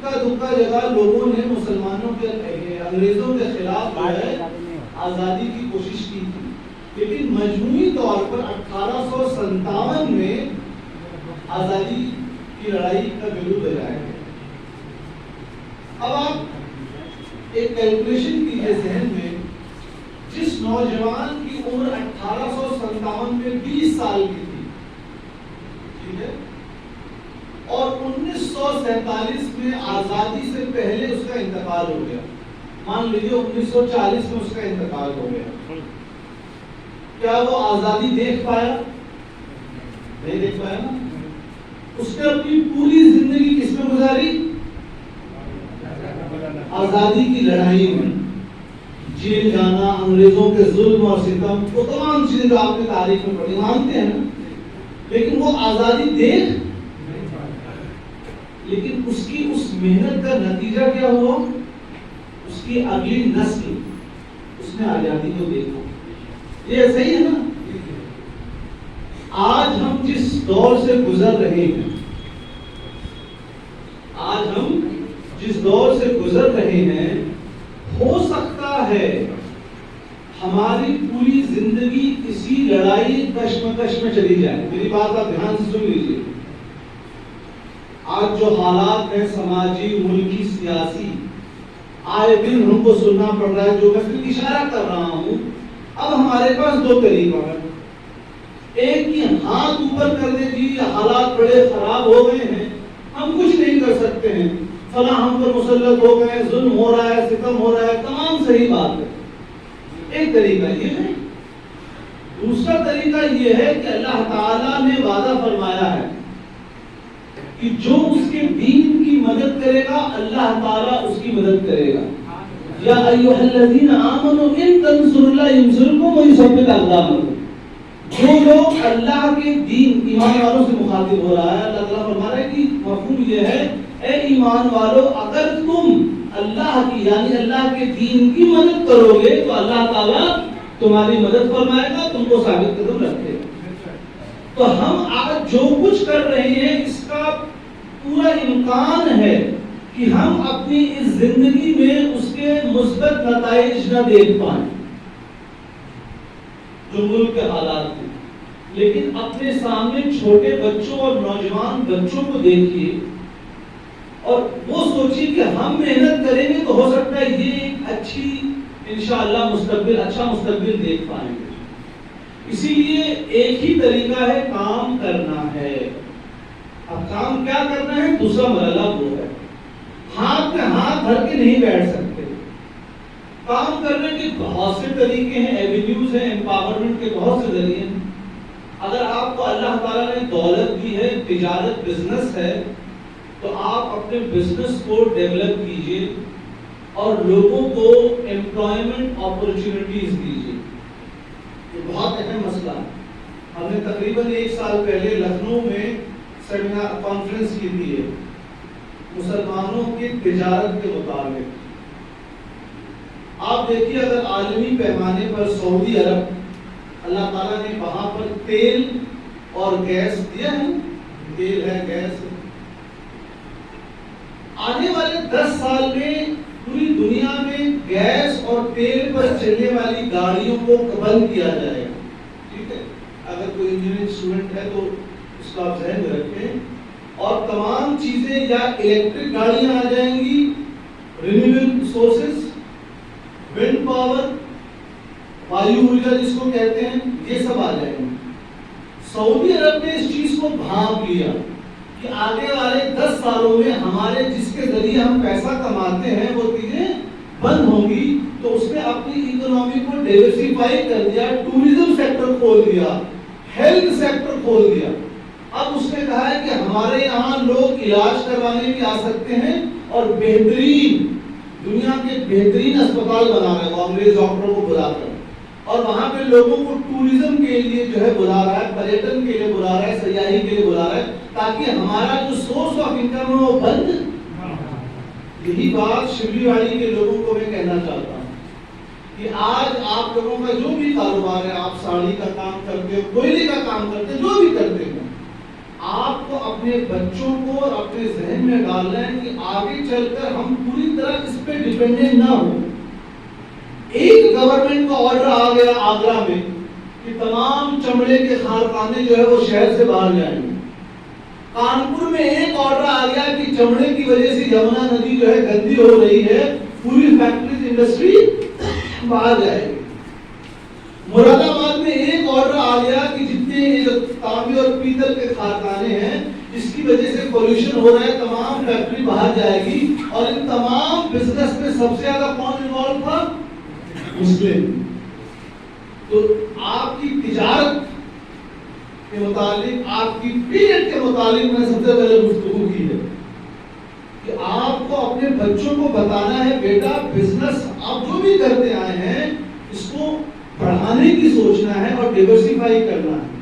اکا دکا جگہ لوگوں نے مسلمانوں کے انگریزوں کے خلاف جو ہے آزادی کی کوشش کی تھی، لیکن مجموعی طور پر 1857 میں آزادی کی لڑائی کا بلو بجایا گیا۔ اب آپ ایک کیلکولیشن کیجیے ذہن میں، جس نوجوان کی عمر 1857 میں 20 سال کی تھی، ٹھیک ہے، اور 1947 میں آزادی سے پہلے اس کا انتقال ہو گیا، مان لیجیے 1940 میں اس کا انتقال ہو گیا، کیا وہ آزادی دیکھ پایا؟ نہیں دیکھ پایا نا۔ اس نے اپنی پوری زندگی کس میں گزاری؟ آزادی کی لڑائی میں، جیل جانا، انگریزوں کے ظلم اور ستم، وہ تمام چیزیں جو آپ نے تاریخ میں پڑھی مانتے ہیں نا، لیکن وہ آزادی دیکھ، لیکن اس کی اس محنت کا نتیجہ کیا ہوا؟ اس کی اگلی نسل اس نے آزادی کو دیکھا۔ یہ صحیح ہے نا؟ آج ہم جس دور سے گزر رہے ہیں، ہو سکتا ہے ہماری پوری زندگی اسی لڑائی کشمکش میں چلی جائے۔ میری بات آپ دھیان سے سن لیجیے۔ آج جو حالات ہیں سماجی، ملکی، سیاسی، آئے دن ہم کو سننا پڑ رہا ہے، جو میں صرف اشارہ کر رہا ہوں۔ اب ہمارے پاس دو طریقہ ہے، ایک ہی ہاتھ اوپر کرنے کی، حالات بڑے خراب ہو گئے ہیں، ہم کچھ نہیں کر سکتے ہیں، فلاں ہم پر مسلط ہو گئے، ظلم ہو رہا ہے، ستم ہو رہا ہے، تمام صحیح بات ہے، ایک طریقہ یہ ہے۔ دوسرا طریقہ یہ ہے کہ اللہ تعالیٰ نے وعدہ فرمایا ہے کہ جو اس کے دین کی مدد کرے گا اللہ تعالیٰ اس کی مدد کرے گا۔ یا ایھا الذین آمنوا ان تنصروا اللہ ینصرکم ویثبت اقدامکم۔ جو لوگ اللہ کے دین، ایمان والوں سے مخاطب ہو رہا ہے، اللہ تعالیٰ فرما رہا ہے کہ مفہوم یہ ہے، اے ایمان والو اگر تم اللہ کی یعنی اللہ کے دین کی مدد کرو گے تو اللہ تعالیٰ تمہاری مدد فرمائے گا، تم کو ثابت قدم رکھے گا۔ تو ہم آج جو کچھ کر رہے ہیں اس کا پورا امکان ہے کہ ہم اپنی اس زندگی میں اس کے مثبت نتائج نہ دیکھ پائیں جو ملک کے حالات ہیں، لیکن اپنے سامنے چھوٹے بچوں اور نوجوان بچوں کو دیکھیے اور وہ سوچیے کہ ہم محنت کریں گے تو ہو سکتا ہے یہ ایک اچھی انشاءاللہ اچھا مستقبل دیکھ پائیں گے۔ اسی لیے ایک ہی طریقہ ہے، کام کرنا ہے۔ اب کام کیا کرنا ہے؟ دوسرا مرحلہ وہ ہے، ہاتھ میں ہاتھ دھر کے نہیں بیٹھ سکتے۔ کام کرنے کے بہت سے طریقے ہیں، ایونیوز ہیں، امپاورمنٹ کے بہت سے ذریعے ہیں۔ اگر آپ کو اللہ تعالیٰ نے دولت دی ہے، تجارت، بزنس ہے، تو آپ اپنے بزنس کو ڈیولپ کیجئے اور لوگوں کو امپلائمنٹ اپورچونٹیز دیجئے۔ یہ بہت اہم مسئلہ ہے۔ ہم نے تقریباً 1 سال پہلے لکھنؤ میں سیمینار کانفرنس کی تھی ہے مسلمانوں کی تجارت کے متعلق۔ آپ دیکھیے اگر عالمی پیمانے پر سعودی عرب، اللہ تعالیٰ نے وہاں پر تیل اور گیس دیا ہے، تیل ہے، گیس ہے، آنے والے 10 سال میں پوری دنیا میں گیس اور تیل پر چلنے والی گاڑیوں کو بند کیا جائے گا، ٹھیک ہے؟ اگر کوئی انجینئرنگ اسٹوڈنٹ ہے تو اس کو آپ ذہن میں رکھیں، اور تمام چیزیں یا الیکٹرک گاڑیاں آ جائیں گی، رینیویبل سورسز، ونڈ پاور، وایو ارجا جس کو کہتے ہیں، یہ سب آ جائیں گے۔ سعودی عرب نے اس چیز کو بھانپ لیا کہ آگے والے 10 سالوں میں ہمارے جس کے ذریعے ہم پیسہ کماتے ہیں وہ چیزیں بند ہوں گی، تو اس نے اپنی اکنامی کو ڈائیورسفائی کر دیا، ٹورزم سیکٹر کھول دیا، ہیلتھ سیکٹر کھول دیا۔ اب اس نے کہا ہے کہ ہمارے یہاں لوگ علاج کروانے بھی آ سکتے ہیں اور بہترین دنیا کے بہترین اسپتال بنا رہے ہیں، انگریز ڈاکٹروں کو بلا کر، اور وہاں پہ لوگوں کو ٹورزم کے لیے جو ہے بلا رہا ہے، پریٹن کے لیے بلا رہا ہے، سیاحی کے لیے بلا رہا ہے، تاکہ ہمارا جو سورس آف انکم ہے وہ بند۔ یہی بات شبلی واڑی کے لوگوں کو میں کہنا چاہتا ہوں کہ آج آپ لوگوں کا جو بھی کاروبار ہے، آپ ساڑی کا کام کرتے ہو، کوئلے کا کام کرتے ہو، جو بھی کرتے ہو، آپ کو اپنے بچوں کو اپنے ذہن میں ڈالنا ہے کہ آگے چل کر ہم پوری طرح اس پہ ڈیپینڈنٹ نہ ہو. ایک گورنمنٹ کا آرڈر آ گیا آگرہ میں کہ تمام چمڑے کے کارخانے جو ہے وہ شہر سے باہر جائیں گے. کانپور میں ایک آرڈر آ گیا کہ چمڑے کی وجہ سے یمنا ندی جو ہے گندی ہو رہی ہے, پوری فیکٹریز انڈسٹری باہر جائے گی. مراد آباد میں ایک آرڈر آ گیا کہ جتنے تانبے اور پیتل کے کارخانے ہیں اس کی وجہ سے پولوشن ہو رہا ہے, تمام فیکٹری باہر جائے گی. اور ان تمام بزنس میں سب سے زیادہ کون انوالو تھا؟ مسلم. تو آپ کی تجارت کے متعلق, آپ کی پیریڈ کے متعلق میں نے سب سے پہلے گفتگو کی ہے کہ آپ کو اپنے بچوں کو بتانا ہے بیٹا بزنس آپ جو بھی کرتے آئے ہیں اس کو بڑھانے کی سوچنا ہے اور ڈیورسیفائی کرنا ہے.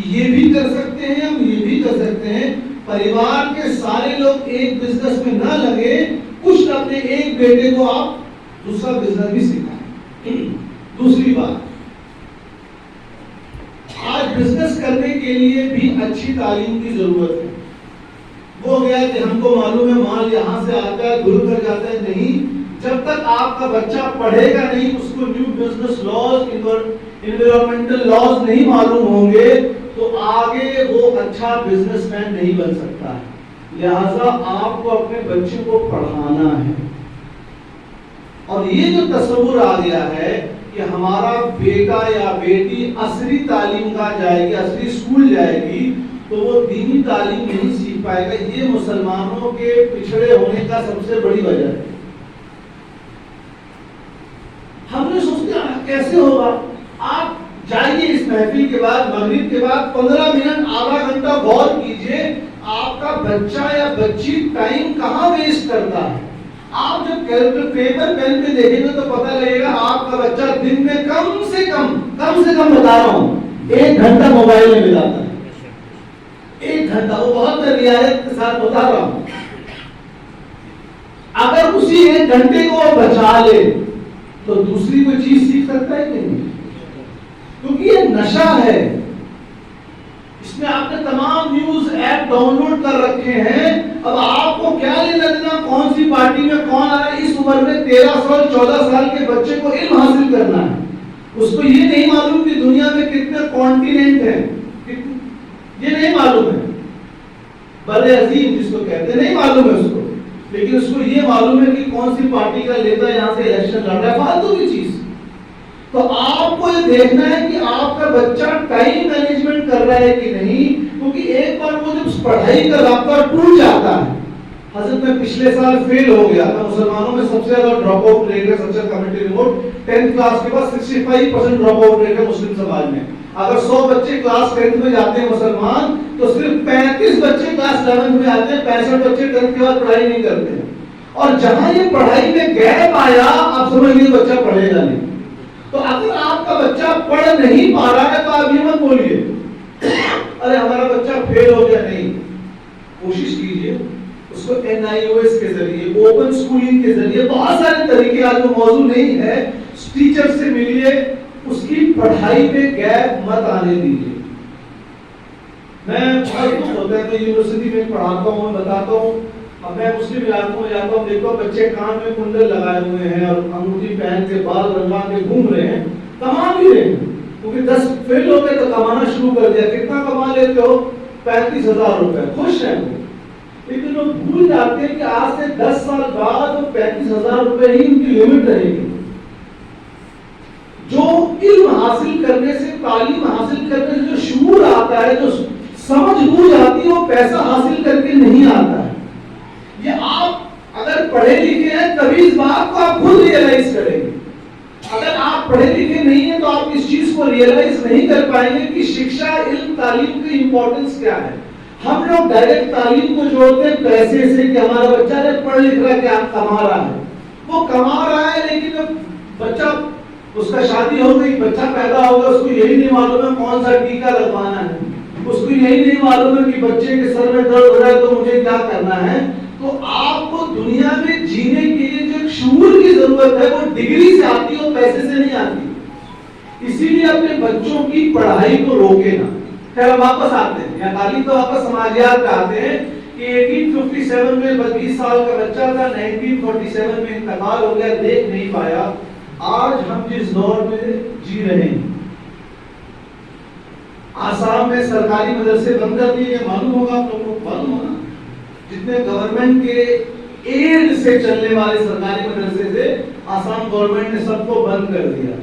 یہ بھی کر سکتے ہیں ہم, یہ بھی کر سکتے ہیں. پریوار کے سارے لوگ ایک بزنس میں نہ لگے, کچھ اپنے ایک بیٹے کو آپ دوسرا بزنس بھی سکھائیں. دوسری بات, آج بزنس کرنے کے لیے بھی اچھی تعلیم کی ضرورت ہے. وہ گیا کہ ہم کو معلوم ہے مال یہاں سے آتا ہے گھر کر جاتا ہے. نہیں, جب تک آپ کا بچہ پڑھے گا نہیں, اس کو new business laws, environmental laws نہیں معلوم ہوں گے تو آگے وہ اچھا بزنس مین نہیں بن سکتا ہے. لہذا آپ کو اپنے بچے کو پڑھانا ہے. اور یہ جو تصور آ گیا ہے کہ ہمارا بیٹا یا بیٹی عصری تعلیم کا جائے گی, عصری اسکول جائے گی تو وہ دینی تعلیم نہیں سیکھ پائے گا, یہ مسلمانوں کے پچھڑے ہونے کا سب سے بڑی وجہ ہے. ہم نے سوچا کیسے ہوگا. آپ جائیے اس محفل کے بعد, مغرب کے بعد 15 منٹ آدھا گھنٹہ غور کیجئے آپ کا بچہ یا بچی ٹائم کہاں ویسٹ کرتا ہے. آپ جب پیپر پین پہ دیکھیں گے تو پتہ لگے گا آپ کا بچہ دن میں کم سے کم بتا رہا ہوں 1 گھنٹہ موبائل میں بتاتا ہے. 1 گھنٹہ, وہ بہت رعایت کے ساتھ بتا رہا ہوں. اگر اسی 1 گھنٹے کو وہ بچا لے تو دوسری کوئی چیز سیکھ سکتا ہے کہ نہیں, کیونکہ یہ نشہ ہے. اس میں آپ نے تمام نیوز ایپ ڈاؤن لوڈ کر رکھے ہیں. اب آپ کو کیا لینا دینا کون سی پارٹی میں کون آ رہا ہے. اس عمر میں 13 سال 14 سال کے بچے کو علم حاصل کرنا ہے. اس کو یہ نہیں معلوم کہ دنیا میں کتنے کانٹیننٹ ہیں, یہ نہیں معلوم ہے. بر عظیم جس کو کہتے ہیں نہیں معلوم ہے اس کو, لیکن اس کو یہ معلوم ہے کہ کون سی پارٹی کا لیتا ہے یہاں سے الیکشن لڑ رہا ہے, فالتو کی چیز. تو آپ کو یہ دیکھنا ہے کہ آپ کا بچہ ٹائم مینجمنٹ کر رہا ہے کہ نہیں, کیونکہ ایک بار وہ جب پڑھائی کا رابطہ ٹوٹ جاتا ہے. حضرت میں پچھلے سال فیل ہو گیا تھا. مسلمانوں میں سب سے زیادہ ڈراپ آؤٹ ریٹ ہے, Sachar committee report 10th class کے بعد 65% ڈراپ آؤٹ ریٹ ہے مسلم سماج میں. اگر 100 بچے کلاس 10th میں جاتے ہیں مسلمان تو صرف 35 بچے کلاس 11th میں آتے ہیں, 65 بچے 10th کے بعد پڑھائی نہیں کرتے ہیں. اور جہاں یہ پڑھائی میں گیپ آیا آپ سمجھئے بچہ پڑھے گا نہیں. تو اگر آپ کا بچہ پڑھ نہیں پا رہا ہے تو آپ یہ مت بولیے ارے ہمارا بچہ فیل ہو گیا. نہیں, کوشش کیجئے اس کو NIOS کے ذریعے, اوپن اسکولنگ کے ذریعے, بہت سارے طریقے, آج وہ موضوع نہیں ہے, ٹیچر سے ملیے, اس کی پڑھائی پہ گیپ مت آنے دیجیے. میں بہت خوش ہوتا ہے, میں یونیورسٹی میں پڑھاتا ہوں, میں بتاتا ہوں. اب میں مسلم علاقوں میں جاتا ہوں, دیکھتا ہوں بچے کان میں کنڈل لگائے ہوئے ہیں اور انگوٹھی پہن کے بال رنگا کے گھوم رہے ہیں, کما بھی رہے ہیں. کیونکہ 10 فیل ہو گئے تو کمانا شروع کر دیا. کتنا کما لیتے ہو؟ 35,000 روپے. خوش ہیں وہ, لیکن وہ بھول جاتے ہیں کہ آج سے 10 سال بعد وہ 35,000 روپے ہی ان کی لمٹ رہے گی. جو علم حاصل کرنے سے, تعلیم حاصل کرنے سے جو شعور آتا ہے, جو سمجھ بوجھ آتی ہے, وہ پیسہ حاصل کر کے نہیں آتا ہے. یہ آپ اگر پڑھے لکھے ہیں تبھی اس بات کو آپ خود ریئلائز کریں گے. اگر آپ پڑھے لکھے نہیں ہیں تو آپ اس چیز کو ریئلائز نہیں کر پائیں گے کہ شکشا, علم, تعلیم کی امپورٹنس کیا ہے. ہم لوگ ڈائریکٹ تعلیم کو جوڑتے ہیں پیسے سے کہ ہمارا بچہ نے پڑھ لکھ رہا ہے کہ آپ کما رہا ہے. وہ کما رہا ہے لیکن بچہ, اس کا شادی ہو گئی, بچہ پیدا ہوگا, اس کو یہی نہیں معلوم ہے کون سا ٹیکا لگوانا ہے, اس کو یہی نہیں معلوم ہے کہ بچے کے سر میں درد ہو رہا ہے تو مجھے کیا کرنا ہے. تو آپ کو دنیا میں جینے کے لیے جو شعور کی ضرورت ہے وہ ڈگری سے آتی ہے, وہ پیسے سے نہیں آتی. اسی لیے اپنے بچوں کی پڑھائی کو روکے نا. پھر ہم واپس آتے ہیں، یا تعلیم تو واپس سماجیات پہ آتے ہیں کہ 1857 میں 20 سال کا بچہ تھا، 1947 میں انتقال ہو گیا، دیکھ نہیں پایا۔ آج ہم جس دور میں جی رہے ہیں، آسام میں سرکاری مدرسے بند کر دیے، معلوم ہوگا آپ لوگوں کو، معلوم ہوگا جتنے گورنمنٹ کے ایڈ سے چلنے والے سرکاری مدرسے تھے، آسام گورنمنٹ نے سب کو بند کر دیا۔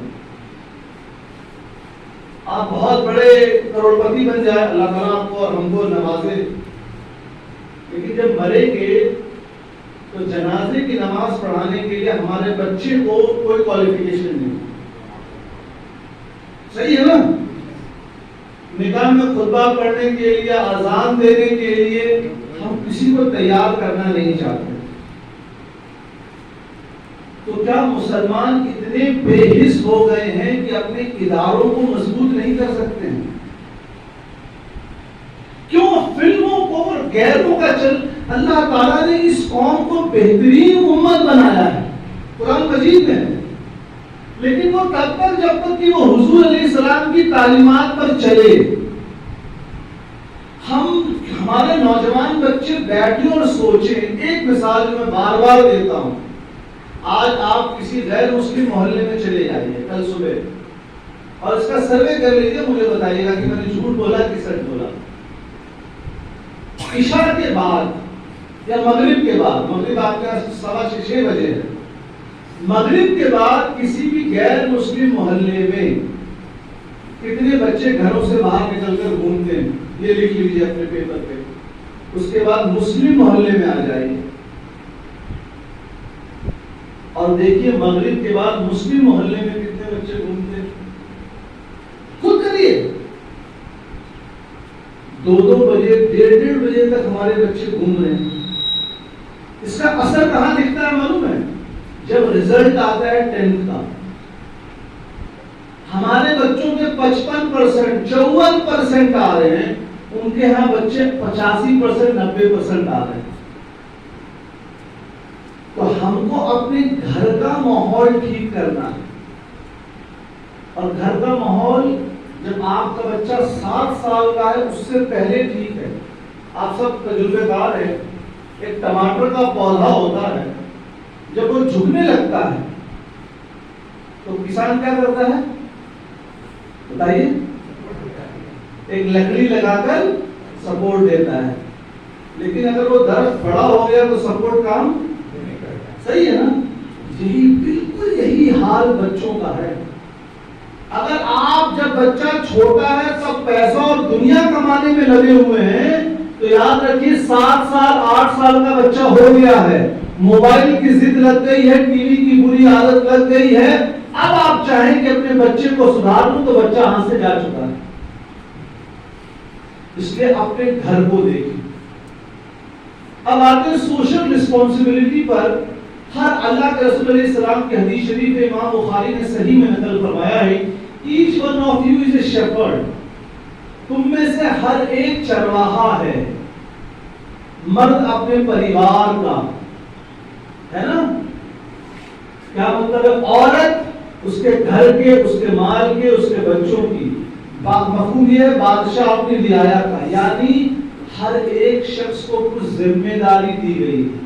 آپ بہت بڑے کروڑپتی بن جائے، اللہ تعالیٰ آپ کو اور ہم کو نوازے، لیکن جب مریں گے تو جنازے کی نماز پڑھانے کے لیے ہمارے بچے کو کوئی کوالیفیکیشن نہیں، صحیح ہے نا؟ نکاح میں خطبہ پڑھنے کے لیے، اذان دینے کے لیے ہم کسی کو تیار کرنا نہیں چاہتے۔ تو کیا مسلمان اتنے بے حس ہو گئے ہیں کہ اپنے اداروں کو مضبوط نہیں کر سکتے ہیں؟ کیوں فلموں کو اور غیروں کا چل، اللہ تعالیٰ نے اس قوم کو بہترین امت بنایا ہے قرآن مجید میں، لیکن وہ تب تک جب تک کہ وہ حضور علیہ السلام کی تعلیمات پر چلے۔ ہمارے نوجوان بچے بیٹھیں اور سوچیں، ایک مثال جو میں بار بار دیتا ہوں، آج آپ کسی غیر مسلم محلے میں چلے جائیے کل صبح اور اس کا سروے کر لیجیے، مجھے بتائیے گا کہ میں نے جھوٹ بولا کہ سچ بولا۔ عشاء کے بعد یا مغرب کے بعد، مغرب آپ کا 6:15 بجے ہے، مغرب کے بعد کسی بھی غیر مسلم محلے میں کتنے بچے گھروں سے باہر نکل کر گھومتے ہیں؟ یہ لکھ لیجیے اپنے پیپر پہ۔ اس کے بعد مسلم محلے میں آ جائیے اور دیکھیے مغرب کے بعد مسلم محلے میں کتنے بچے گھومتے ہیں، خود کریے۔ 2 بجے 1:30 بجے تک ہمارے بچے گھوم رہے ہیں۔ اس کا اثر کہاں دکھتا ہے معلوم ہے؟ جب رزلٹ آتا ہے 10th کا، ہمارے بچوں کے 55%، 54% آ رہے ہیں، ان کے ہاں بچے 85%، 90% آ رہے ہیں۔ تو ہم کو اپنے گھر کا ماحول ٹھیک کرنا ہے، اور گھر کا ماحول جب آپ کا بچہ 7 سال کا ہے اس سے پہلے ٹھیک ہے۔ آپ سب تجربے دار ہیں، ایک ٹماٹر کا پودا ہوتا ہے، جب وہ جھکنے لگتا ہے تو کسان کیا کرتا ہے بتائیے؟ ایک لکڑی لگا کر سپورٹ دیتا ہے، لیکن اگر وہ درخت بڑا ہو گیا تو سپورٹ کام، صحیح ہے نا؟ یہی بالکل یہی حال بچوں کا ہے۔ اگر آپ جب بچہ چھوٹا ہے سب پیسہ اور دنیا کمانے میں لگے ہوئے ہیں، تو یاد رکھیے 7 سال 8 سال کا بچہ ہو گیا ہے، موبائل کی ضد لگ گئی ہے، ٹی وی کی بری عادت لگ گئی ہے، اب آپ چاہیں کہ اپنے بچے کو سدھار لوں تو بچہ ہاتھ سے جا چکا ہے۔ اس لیے اپنے گھر کو دیکھیں۔ اب آتے ہیں سوشل رسپانسبلٹی پر۔ ہر اللہ کے رسول علیہ السلام کی حدیث شریف امام بخاری نے صحیح میں نقل فرمایا ہے، each one of you is a shepherd, تم میں سے ہر ایک چرواہا ہے، مرد اپنے پریوار کا ہے نا، کیا مطلب ہے؟ عورت اس کے گھر کے، اس کے مال کے، اس کے بچوں کی، مفہوم یہ ہے بادشاہ اپنی رعایا کا، یعنی ہر ایک شخص کو کچھ ذمہ داری دی گئی ہے۔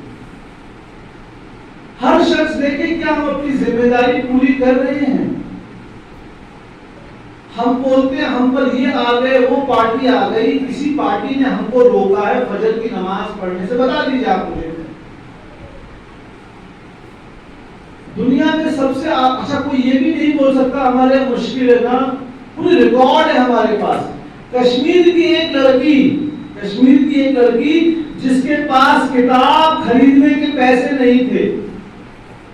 ہر شخص دیکھیں کیا ہم اپنی ذمہ داری پوری کر رہے ہیں؟ ہم بولتے ہیں ہم پر یہ آ گئے، وہ پارٹی آ گئی، کسی پارٹی نے ہم کو روکا ہے فجر کی نماز پڑھنے سے، بتا دیجیے آپ مجھے۔ دنیا میں سب سے اچھا کوئی یہ بھی نہیں بول سکتا ہمارے مشکل ہے نا، پوری ریکارڈ ہے ہمارے پاس۔ کشمیر کی ایک لڑکی جس کے پاس کتاب خریدنے کے پیسے نہیں تھے،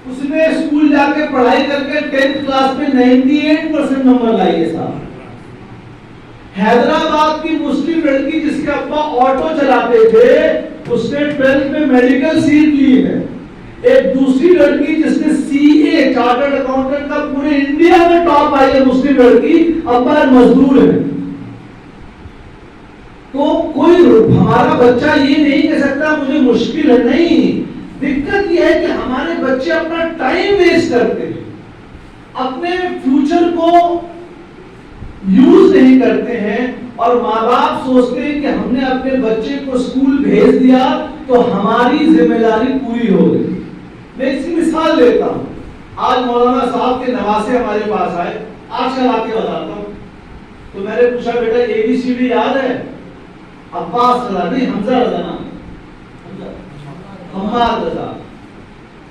اس نے اسکول جا کے پڑھائی کر کے 10th کلاس میں 98% نمبر لائی ہے صاحب۔ حیدرآباد کی مسلم لڑکی جس کے ابا آٹو چلاتے تھے، اس نے 12th میں میڈیکل سیٹ لی ہے۔ ایک دوسری لڑکی جس نے CA چارٹرڈ اکاؤنٹنٹ کا پورے انڈیا میں ٹاپ آئی ہے، مسلم لڑکی، ابا مزدور ہے۔ تو کوئی ہمارا بچہ یہ نہیں کہہ سکتا مجھے مشکل ہے، نہیں، دقت یہ ہے کہ ہمارے بچے اپنا ٹائم ویسٹ کرتے ہیں، اپنے فیوچر کو یوز نہیں کرتے ہیں، اور ماں باپ سوچتے ہیں کہ ہم نے اپنے بچے کو اسکول بھیج دیا تو ہماری ذمہ داری پوری ہو گئی. میں اس کی مثال لیتا ہوں. آج مولانا صاحب کے نواسے ہمارے پاس آئے, آج کل آ کے بتاتا ہوں. تو میں نے پوچھا بیٹا اے بی سی ڈی یاد ہے؟ عباس رضا نہیں, حمزہ رضا نام, حماد رضا.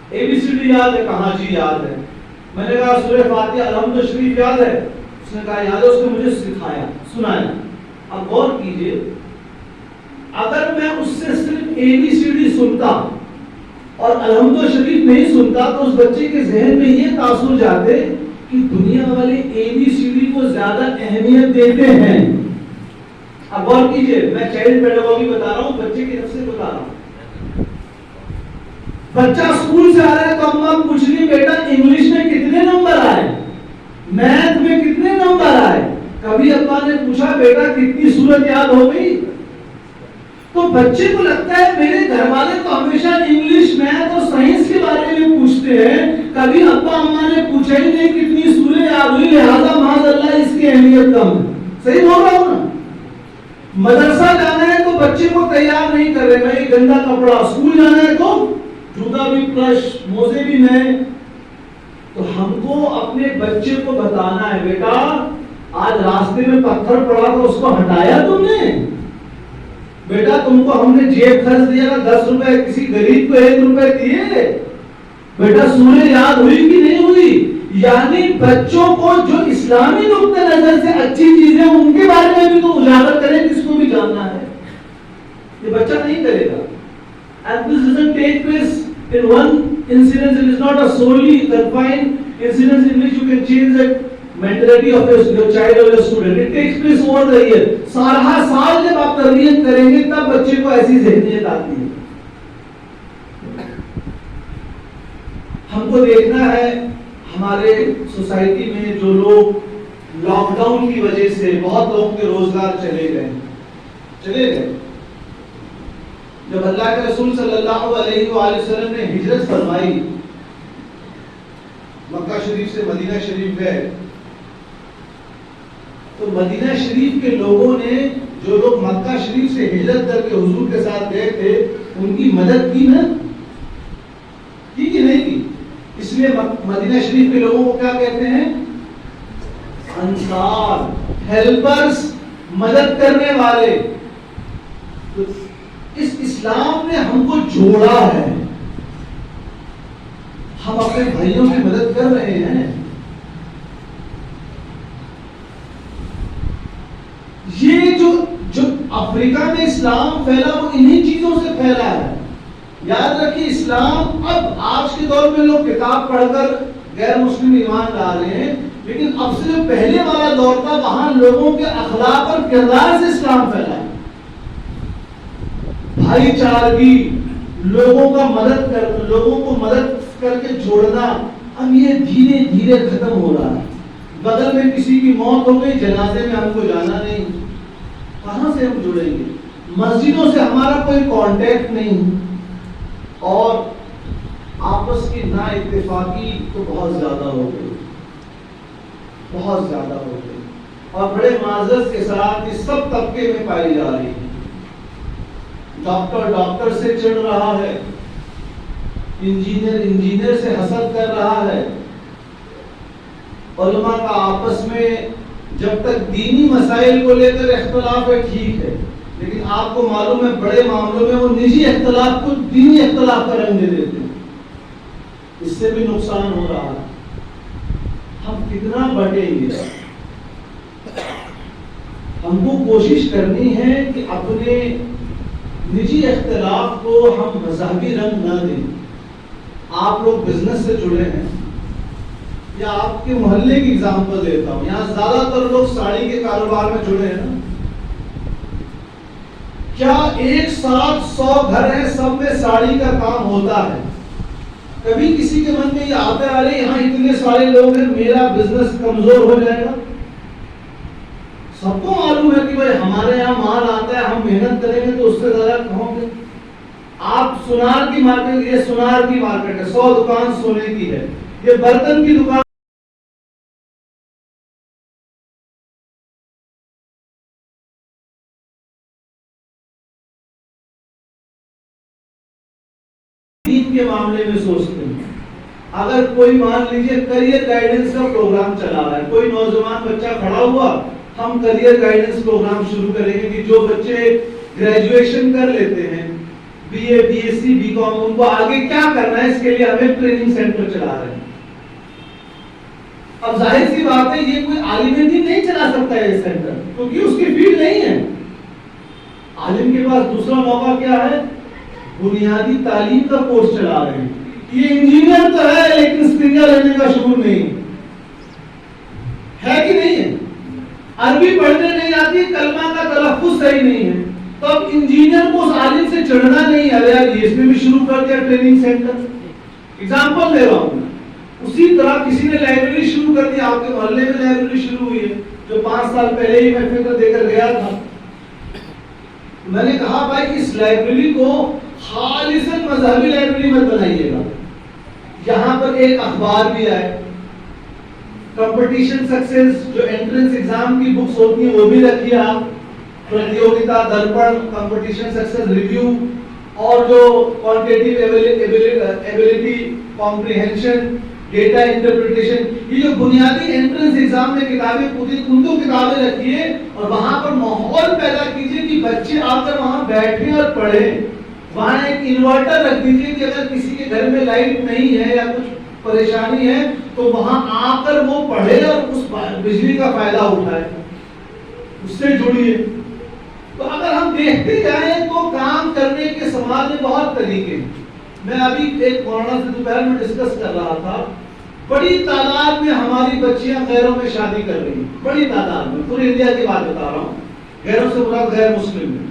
اے بی سی ڈی یاد ہے؟ کہاں جی یاد ہے. میں نے کہا سورہ فاتحہ الحمد شریف یاد ہے؟ اس نے کہا یاد ہے. اس نے مجھے سکھایا, سنایا. اب غور کیجئے, اگر میں اس سے صرف اے بی سی ڈی سنتا اور الحمد شریف نہیں سنتا تو اس بچے کے ذہن میں یہ تاثر جاتے کہ دنیا والے اے بی سی ڈی کو زیادہ اہمیت دیتے ہیں. اب غور کیجئے, میں چائلڈ پیڈاگوجی بتا رہا ہوں, بچے کی طرف سے بتا رہا ہوں. بچہ اسکول سے آ رہا ہے تو اماں پوچھ رہی بیٹا انگلش میں کتنے نمبر آئے, میتھ میں کتنے نمبر آئے. کبھی ابا نے پوچھا بیٹا کتنی سورت یاد ہو گئی؟ تو بچے کو لگتا ہے میرے گھر والے تو ہمیشہ انگلش, میتھ اور سائنس کے بارے میں پوچھتے ہیں, کبھی ابا اماں نے پوچھا ہی نہیں کتنی سورت یاد ہوئی, لہذا معاذ اللہ اس کی اہمیت کم ہے. صحیح بول رہا ہوں نا؟ مدرسہ جانا ہے تو بچے کو تیار نہیں کر رہے, بھائی گندا کپڑا. اسکول جانا ہے تو جوتا بھی پلش, موزے بھی نئے. تو ہم کو اپنے بچے کو بتانا ہے بیٹا آج راستے میں پتھر پڑا تو اس کو ہٹایا تم نے؟ بیٹا تم کو ہم نے جیب خرچ دیا تھا 10 روپے, کسی غریب کو 1 روپے دیے؟ بیٹا سورہ یاد ہوئی کہ نہیں ہوئی؟ یعنی بچوں کو جو اسلامی نقطہ نظر سے اچھی چیزیں ان کے بارے میں بھی تو اجاگر کریں, کس کو بھی جاننا ہے. یہ بچہ نہیں کرے گا. And this doesn't take place in one incident. It is not a solely confined incident in which you can change the mentality of your child or your student. It takes place over the year. سارا سال جب آپ تربیت کریں گے تب بچے کو ایسی ذہنیت آتی ہے. ہم کو دیکھنا ہے ہمارے سوسائٹی میں جو لوگ لاک ڈاؤن کی وجہ سے بہت لوگوں کے روزگار چلے گئے. جب اللہ کے رسول صلی اللہ علیہ وآلہ وسلم نے ہجرت فرمائی, مکہ شریف سے مدینہ شریف گئے, تو مدینہ شریف کے لوگوں نے, جو لوگ مکہ شریف سے ہجرت کر کے حضور کے ساتھ گئے تھے, ان کی مدد کی نا, کی کہ نہیں کی؟ اس لیے مدینہ شریف کے لوگوں کو کیا کہتے ہیں؟ انصار, ہیلپرز, مدد کرنے والے. اس اسلام نے ہم کو جوڑا ہے, ہم اپنے بھائیوں کی مدد کر رہے ہیں. یہ جو افریقہ میں اسلام پھیلا وہ انہی چیزوں سے پھیلا ہے. یاد رکھیے اسلام, اب آج کے دور میں لوگ کتاب پڑھ کر غیر مسلم ایمان لا رہے ہیں, لیکن اب سے جو پہلے والا دور تھا وہاں لوگوں کے اخلاق اور کردار سے اسلام پھیلا ہے. بھائی چارگی, لوگوں کو مدد کر کے جوڑنا, اب یہ دھیرے دھیرے ختم ہو رہا ہے. بغل میں کسی کی موت ہو گئی, جنازے میں ہم کو جانا نہیں, کہاں سے ہم جڑیں گے؟ مسجدوں سے ہمارا کوئی کانٹیکٹ نہیں, اور آپس کی نا اتفاقی تو بہت زیادہ ہو گئی, اور بڑے معذرت کے ساتھ اس سب طبقے میں پائی جا رہی ہے. ڈاکٹر سے چڑھ رہا ہے, انجینئر سے حسد کر رہا ہے. علماء کا آپس میں جب تک دینی مسائل کو لے کر اختلاف ہے ٹھیک ہے, لیکن آپ کو معلوم ہے بڑے معاملوں میں وہ نجی اختلاف کو دینی اختلاف کا رنگ دے دیتے ہیں. اس سے بھی نقصان ہو رہا ہے. ہم کتنا بٹیں گے؟ ہم کو کوشش کرنی ہے کہ اپنے نجی اختلاف کو ہم مذہبی رنگ نہ دیں. آپ لوگ بزنس سے جڑے ہیں, یا آپ کے محلے کی اگزامپل دیتا ہوں, یہاں زیادہ تر لوگ ساڑی کے کاروبار میں جڑے ہیں نا. کیا ایک ساتھ 100 گھر ہیں, سب میں ساڑی کا کام ہوتا ہے؟ کبھی کسی کے من میں یہ آتا ہے ارے یہاں اتنے سارے لوگ ہیں, میرا بزنس کمزور ہو جائے گا؟ سب کو معلوم ہے کہ بھائی ہمارے یہاں مال آتا ہے, ہم محنت کریں گے تو اس سے زیادہ کہوں گے. آپ سونار کی مارکیٹ, یہ سونار کی مارکیٹ ہے, 100 دکان سونے کی ہے, یہ برتن کی دکان دین کے معاملے میں سوچتے ہیں. اگر کوئی مان لیجیے کریئر گائیڈنس کا پروگرام چلا رہا ہے, کوئی نوجوان بچہ کھڑا ہوا, ہم کریئر گائیڈنس پروگرام شروع کریں گے کہ جو بچے گریجویشن کر لیتے ہیں, B A, B S C, B com, ان کو آگے کیا کرنا ہے, اس کے لیے ہمیں ٹریننگ سینٹر چلا رہے ہیں. اب ظاہر سی بات ہے یہ کوئی عالم دین نہیں چلا سکتا ہے یہ سینٹر, کیونکہ اس کی فیلڈ نہیں ہے. عالم کے پاس دوسرا موقع کیا ہے, بنیادی تعلیم کا کورس چلا رہے ہیں. یہ انجینئر تو ہے لیکن اسپرنگر رہنے کا شعور نہیں ہے کہ نہیں ہے, عربی پڑھنے نہیں آتی, کلمہ کا تلفظ صحیح نہیں ہے, تو اب انجینئر کو اس عالم سے چڑھنا نہیں ہے. یار اس میں بھی شروع کر دیا ٹریننگ سینٹر. ایگزامپل دے رہا ہوں. اسی طرح کسی نے لائبریری شروع کر دی, آپ کے محلے میں لائبریری شروع ہوئی ہے, جو 5 سال پہلے ہی میں فکر دے کر گیا تھا. میں نے کہا بھائی اس لائبریری کو خالصاً مذہبی لائبریری مت بنائیے گا, یہاں پر ایک اخبار بھی آئے, کمپٹیشن سکسیس جو انٹرنس ایگزام کی بکس ہوتی ہیں وہ بھی رکھیے آپ, پرتیوگتا درپن, کمپٹیشن سکسیس ریویو, اور جو quantitative ability, comprehension, data interpretation, یہ جو بنیادی انٹرنس ایگزام میں کتابیں ہوتی ہیں ان کو کتابیں رکھیے, اور وہاں پر ماحول پیدا کیجیے کہ بچے آ کر وہاں بیٹھیں اور پڑھیں. وہاں ایک انورٹر رکھ دیجیے کہ اگر کسی کے گھر میں لائٹ نہیں ہے یا کچھ پریشانی ہے تو وہاں آ کر وہ پڑھے اور اس بجلی کا فائدہ اٹھائے, اس سے جڑیے. تو اگر ہم دیکھتے جائیں تو کام کرنے کے سماج میں بہت طریقے ہیں. میں ابھی ایک مولانا سے دوپہر میں ڈسکس کر رہا تھا, بڑی تعداد میں ہماری بچیاں غیروں میں شادی کر رہی ہیں, بڑی تعداد میں, پورے انڈیا کی بات بتا رہا ہوں, غیروں سے مراد غیر مسلم میں.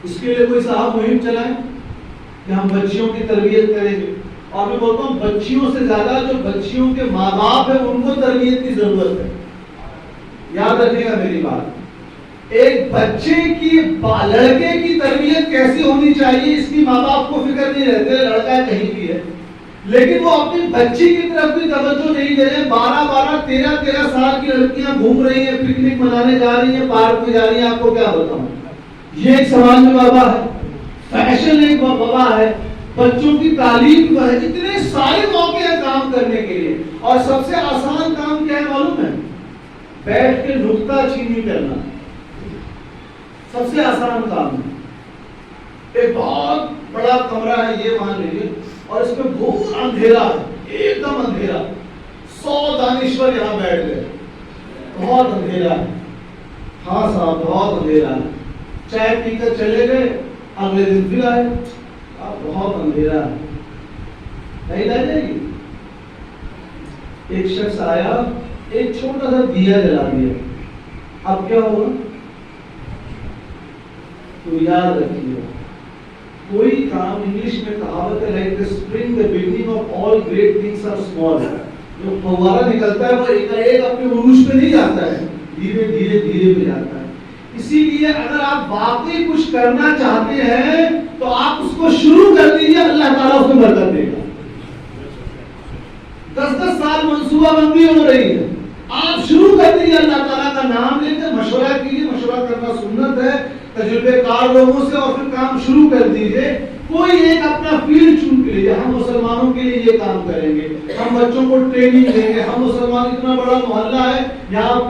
اس کے لیے کوئی صاحب مہم چلائیں کہ ہم بچیوں کی تربیت کریں گے, اور میں بولتا ہوں بچیوں سے زیادہ جو بچیوں کے ماں باپ ہیں ان کو تربیت کی ضرورت ہے. یاد رکھیے گا میری بات, ایک بچے کی لڑکے کی تربیت کیسی ہونی چاہیے اس کی ماں باپ کو فکر نہیں رہتے, لڑکا کہیں بھی ہے, لیکن وہ اپنی بچی کی طرف بھی توجہ نہیں دے رہے. 12 سال کی لڑکیاں گھوم رہی ہیں, پکنک منانے جا رہی ہیں, پارک میں جا رہی ہیں. آپ کو کیا بتاؤں, یہ ایک سماج میں وبا ہے, فیشن ایک وبا ہے, بچوں کی تعلیم ہے, اتنے سارے موقع ہیں کام کرنے کے لیے. اور سب سے آسان کام کیا ہے معلوم ہے, بیٹھ کے نکتہ چینی کرنا, سب سے آسان کام ہے. ایک بہت بڑا کمرہ ہے یہ مان لیجیے, اور اس میں بہت اندھیرا ہے, ایک دم اندھیرا, 100 دانشور یہاں بیٹھ گئے, بہت اندھیرا ہے, ہاں صاحب بہت اندھیرا ہے, چائے پی کر چلے گئے, اگلے دن پھر آئے, بہت اندھیرا ہے, نہیں رہ جائے گی. ایک شخص آیا, ایک چھوٹا سا دیا جلا دیا, اب کیا ہوگا؟ تو یاد رکھیے کوئی کام, انگلش میں کہاوت ہے like the spring the beginning of all great things are small. جو فوارہ نکلتا ہے وہ ایک اپنے عروج پہ نہیں جاتا ہے, دھیرے دھیرے پہ جاتا ہے. اسی لیے اگر آپ واقعی کچھ کرنا چاہتے ہیں تو آپ اس کو شروع کر دیجیے, اللہ تعالیٰ اس کو برکت دے گا. 10 سال منصوبہ بندی ہو رہی ہے, آپ شروع کر دیجیے, اللہ تعالیٰ کا نام لے کر مشورہ کیجیے. مشورہ کرنا سنت ہے, تجربے کار لوگوں سے, اور پھر کام شروع کر دیجیے. کوئی ایک اپنا فیلڈ چن کے لیجیے, ہم مسلمانوں کے لیے یہ کام کریں گے, ہم بچوں کو ٹریننگ دیں گے. ہم مسلمان اتنا بڑا محلہ ہے, یہاں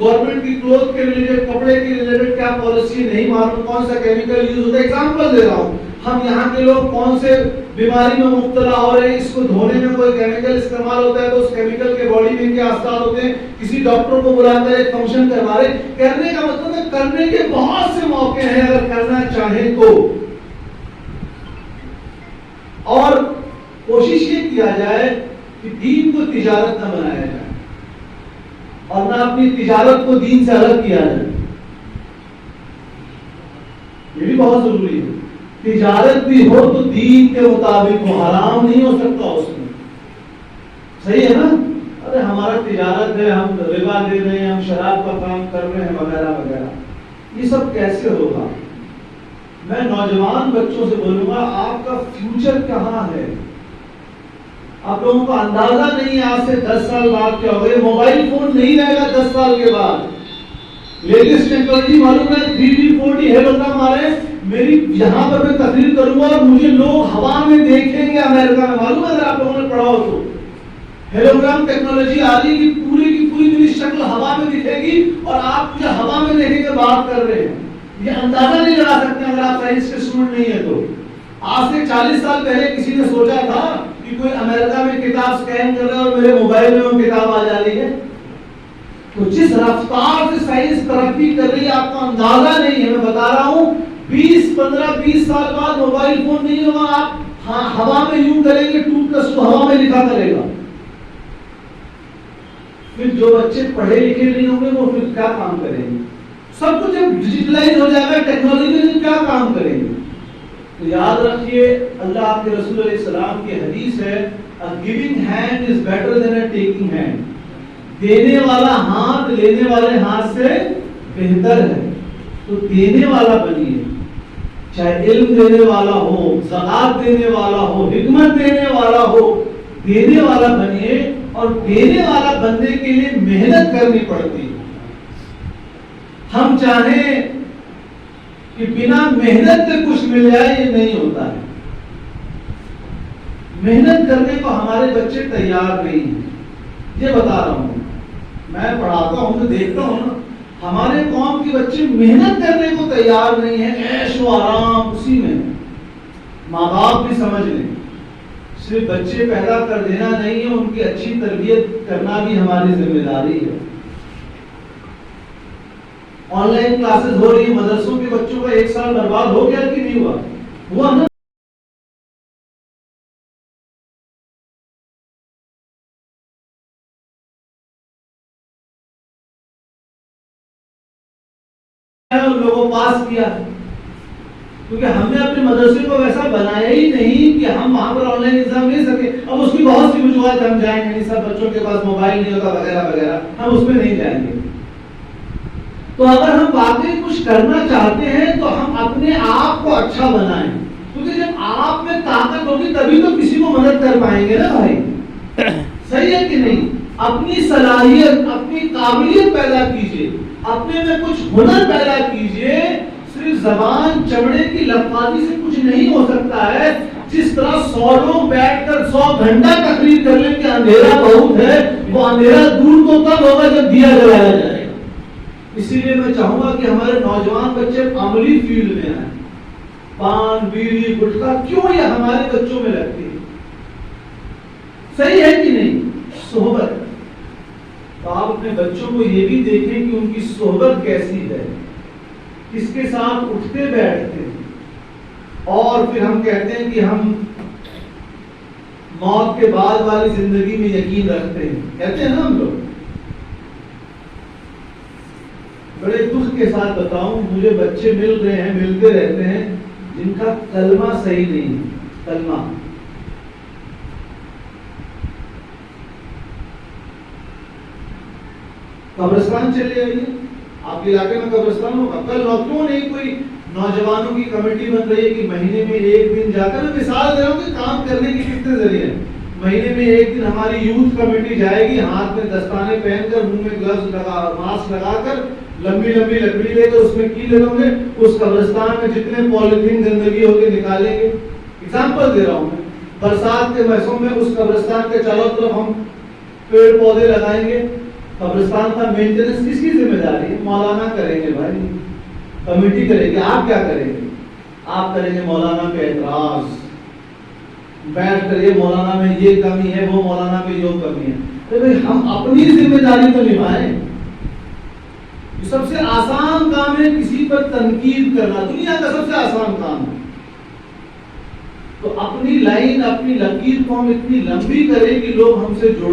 گورنمنٹ کی کلوتھ کے ریلیٹڈ, کپڑے کے ریلیٹڈ کیا پالیسی نہیں معلوم, کون سا کیمیکل یوز ہوتا ہے. ایگزامپل دے رہا ہوں, ہم یہاں کے لوگ کون سے بیماری میں مبتلا ہو رہے ہیں, اس کو دھونے میں کوئی کیمیکل استعمال ہوتا ہے تو اس کیمیکل کے باڈی میں کیا اثرات ہوتے ہیں, کسی ڈاکٹر کو بلا کر ایک فنکشن کروا رہے. کرنے کا مطلب ہے کرنے کے بہت سے موقع ہیں اگر کرنا چاہیں تو. اور کوشش یہ کیا جائے کہ دین کو تجارت نہ بنایا جائے, اور نہ اپنی تجارت کو دین سے الگ کیا جائے. یہ بھی بہت ضروری ہے. تجارت بھی ہو تو دین کے مطابق ہو, حرام نہیں ہو سکتا اس میں. صحیح ہے نا؟ ارے ہمارا تجارت ہے, ہم ربا دے رہے ہیں, ہم شراب کا کام کر رہے ہیں وغیرہ وغیرہ, یہ سب کیسے ہوگا؟ میں نوجوان بچوں سے بولوں گا آپ کا فیوچر کہاں ہے. آپ لوگوں کو اندازہ نہیں آج سے 10 سال بعد کیا ہوگا. موبائل فون نہیں رہے گا 10 سال کے بعد. لیٹسٹ ٹیکنالوجی معلوم ہے 3D 4D ہیلوگرام آ رہے ہیں, میری یہاں پر میں تقریر کروں گا اور مجھے لوگ ہوا میں دیکھیں گے امریکہ میں. معلوم ہے اگر آپ لوگوں نے پڑھا ہو تو ہیلوگرام ٹیکنالوجی آ رہی ہے کہ پوری کی پوری میری شکل ہوا میں دکھے گی اور آپ مجھے ہوا میں دیکھیں گے بات کر رہے ہیں. یہ اندازہ نہیں لگا سکتے اگر آپ سائنس کے اسٹوڈنٹ نہیں ہے تو. آج سے 40 سال پہلے کسی نے سوچا تھا کہ کوئی امریکہ میں کتاب سکین کر رہا ہے اور میرے موبائل میں وہ کتاب آ جا رہی ہے. تو جس رفتار سے سائنس ترقی کر رہی ہے آپ کو اندازہ نہیں ہے. میں بتا رہا ہوں 15-20 سال بعد موبائل فون نہیں ہوگا, آپ ہوا میں یوں کریں گے ٹوٹ کر تو ہوا میں لکھا کرے گا. پھر جو بچے پڑھے لکھے نہیں ہوں گے وہ پھر کیا کام کریں گے؟ سب کچھ جب ڈیجیٹلائز ہو جائے گا ٹیکنالوجی میں کیا کام کریں گے؟ تو یاد رکھیے اللہ کے رسول علیہ السلام کی حدیث ہے a giving hand is better than a taking hand. دینے والا ہاتھ لینے والے ہاتھ سے بہتر ہے. تو دینے والا بنیے, چاہے علم دینے والا ہو, زکات دینے والا ہو, حکمت دینے والا ہو, دینے والا بنیے. اور دینے والا بننے کے لیے محنت کرنی پڑتی ہے. ہم چاہیں کہ بنا محنت سے کچھ مل جائے, یہ نہیں ہوتا ہے. محنت کرنے کو ہمارے بچے تیار نہیں ہیں. یہ بتا رہا ہوں, میں پڑھاتا ہوں تو دیکھتا ہوں نا, ہمارے قوم کے بچے محنت کرنے کو تیار نہیں ہیں. عیش و آرام اسی میں. ماں باپ بھی سمجھ لیں, صرف بچے پیدا کر دینا نہیں ہے, ان کی اچھی تربیت کرنا بھی ہماری ذمہ داری ہے. آن لائن کلاسز ہو رہی ہیں, مدرسوں کے بچوں کا 1 سال برباد ہو گیا کہ نہیں ہوا؟ ہوا نا. لوگوں پاس کیا ہے کیونکہ ہم نے اپنے مدرسے کو ویسا بنایا ہی نہیں کہ ہم وہاں پر آن لائن ایگزام لے سکے. اب اس کی بہت سی وجوہات, ہم جائیں گے نہیں, سب بچوں کے پاس موبائل نہیں ہوتا وغیرہ وغیرہ, ہم اس میں نہیں جائیں گے. تو اگر ہم واقعی کچھ کرنا چاہتے ہیں تو ہم اپنے آپ کو اچھا بنائیں, کیونکہ جب آپ میں طاقت ہوگی تبھی تو کسی کو مدد کر پائیں گے نا بھائی. صحیح ہے کہ نہیں؟ اپنی صلاحیت, اپنی قابلیت پیدا کیجئے, اپنے میں کچھ ہنر پیدا کیجئے. صرف زبان چمڑے کی لفظی سے کچھ نہیں ہو سکتا ہے. جس طرح 100 لوگ بیٹھ کر 100 گھنٹہ تقریر کر لیں کہ اندھیرا بہت ہے, وہ اندھیرا دور تو تب ہوگا جب دیا جلایا جائے. اسی لیے میں چاہوں گا کہ ہمارے نوجوان بچے عملی فیلڈ میں آئیں. پان, بیڑی, گٹکا کیوں یہ ہمارے بچوں میں لگتی ہے؟ صحیح ہے کہ نہیں؟ صحبت. تو آپ اپنے بچوں کو یہ بھی دیکھیں کہ ان کی صحبت کیسی ہے, کس کے ساتھ اٹھتے بیٹھتے ہیں. اور پھر ہم کہتے ہیں کہ ہم موت کے بعد والی زندگی میں یقین رکھتے ہیں, کہتے ہیں نا ہم لوگ. بڑے دکھ کے ساتھ بتاؤں, مجھے بچے مل رہے ہیں, ملتے رہتے ہیں, جن کا کلمہ صحیح نہیں ہے. کلمہ قبرستان چلے آئیے, آپ کے علاقے میں قبرستان ہوگا. کل کیوں نہیں کوئی نوجوانوں کی کمیٹی بن رہی ہے کہ مہینے میں 1 دن جا کر, میں مثال دے رہا ہوں کہ کام کرنے کے کتنے ذریعے ہیں. مہینے میں 1 دن ہماری یوتھ کمیٹی جائے گی, ہاتھ میں دستانے پہن کر, منہ میں گلوز لگا, ماسک لگا کر, لمبی لمبی لکڑی لے کر اس میں کیلے ہوں گے, اس قبرستان میں جتنے پولیتھین گندگی ہوگی نکالیں گے. اگزامپل دے رہا ہوں میں. برسات کے موسم میں اس قبرستان کے چاروں طرف ہم پیڑ پودے لگائیں گے. قبرستان کا مینٹیننس کس کی ذمہ داری ہے؟ مولانا کریں گے بھائی, کمیٹی کرے گی. آپ کیا کریں گے؟ آپ کریں گے مولانا پہ اعتراض, بیٹھ کر یہ مولانا میں یہ کمی ہے, وہ مولانا میں یہ کمی ہے. ہم اپنی ذمہ داری تو نبھائیں. سب سے آسان کام ہے کسی پر تنقید کرنا, دنیا کا سب سے آسان کام ہے. تو اپنی لائن, اپنی لکیر کو ہم اتنی لمبی کریں کہ لوگ ہم سے جڑ